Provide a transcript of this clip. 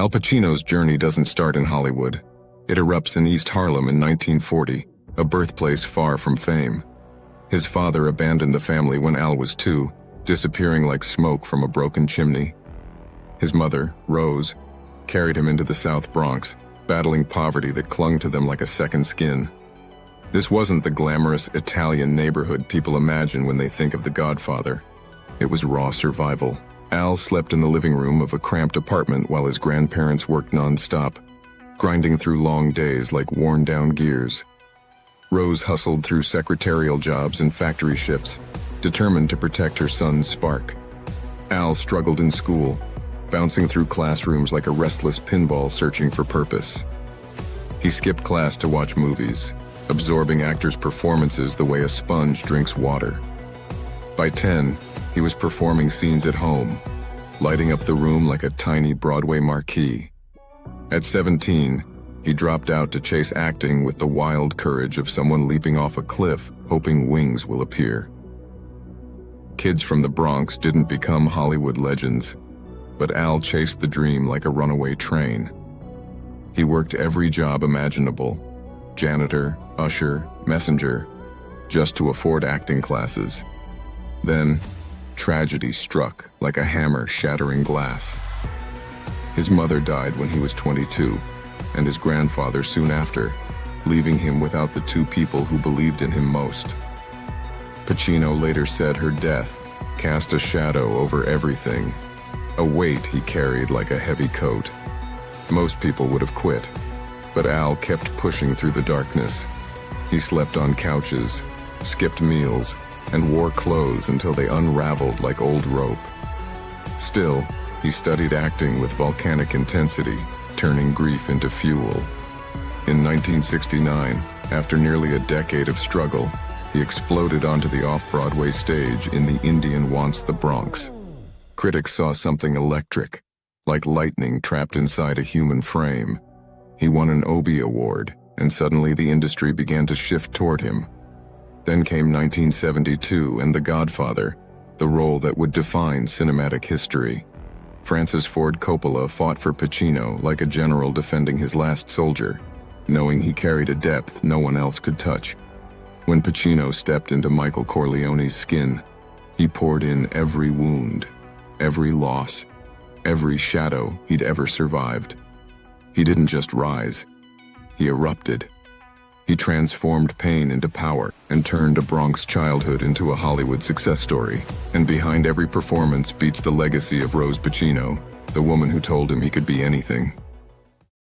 Al Pacino's journey doesn't start in Hollywood. It erupts in East Harlem in 1940, a birthplace far from fame. His father abandoned the family when Al was 2, disappearing like smoke from a broken chimney. His mother, Rose, carried him into the South Bronx, battling poverty that clung to them like a second skin. This wasn't the glamorous Italian neighborhood people imagine when they think of The Godfather. It was raw survival. Al slept in the living room of a cramped apartment while his grandparents worked non-stop, grinding through long days like worn-down gears. Rose hustled through secretarial jobs and factory shifts, determined to protect her son's spark. Al struggled in school, bouncing through classrooms like a restless pinball searching for purpose. He skipped class to watch movies, absorbing actors' performances the way a sponge drinks water. By 10, he was performing scenes at home, lighting up the room like a tiny Broadway marquee. At 17, he dropped out to chase acting with the wild courage of someone leaping off a cliff, hoping wings will appear. Kids from the Bronx didn't become Hollywood legends, but Al chased the dream like a runaway train. He worked every job imaginable: janitor, usher, messenger, just to afford acting classes. Then, tragedy struck like a hammer shattering glass. His mother died when he was 22, and his grandfather soon after, leaving him without the 2 people who believed in him most. Pacino later said her death cast a shadow over everything, a weight he carried like a heavy coat. Most people would have quit, but Al kept pushing through the darkness. He slept on couches, skipped meals, and wore clothes until they unraveled like old rope. Still, he studied acting with volcanic intensity, turning grief into fuel. In 1969, after nearly a decade of struggle, he exploded onto the off-Broadway stage in The Indian Wants the Bronx. Critics saw something electric, like lightning trapped inside a human frame. He won an Obie Award, and suddenly the industry began to shift toward him. Then came 1972 and The Godfather, the role that would define cinematic history. Francis Ford Coppola fought for Pacino like a general defending his last soldier, knowing he carried a depth no one else could touch. When Pacino stepped into Michael Corleone's skin, he poured in every wound, every loss, every shadow he'd ever survived. He didn't just rise, he erupted. He transformed pain into power and turned a Bronx childhood into a Hollywood success story. And behind every performance beats the legacy of Rose Pacino, the woman who told him he could be anything.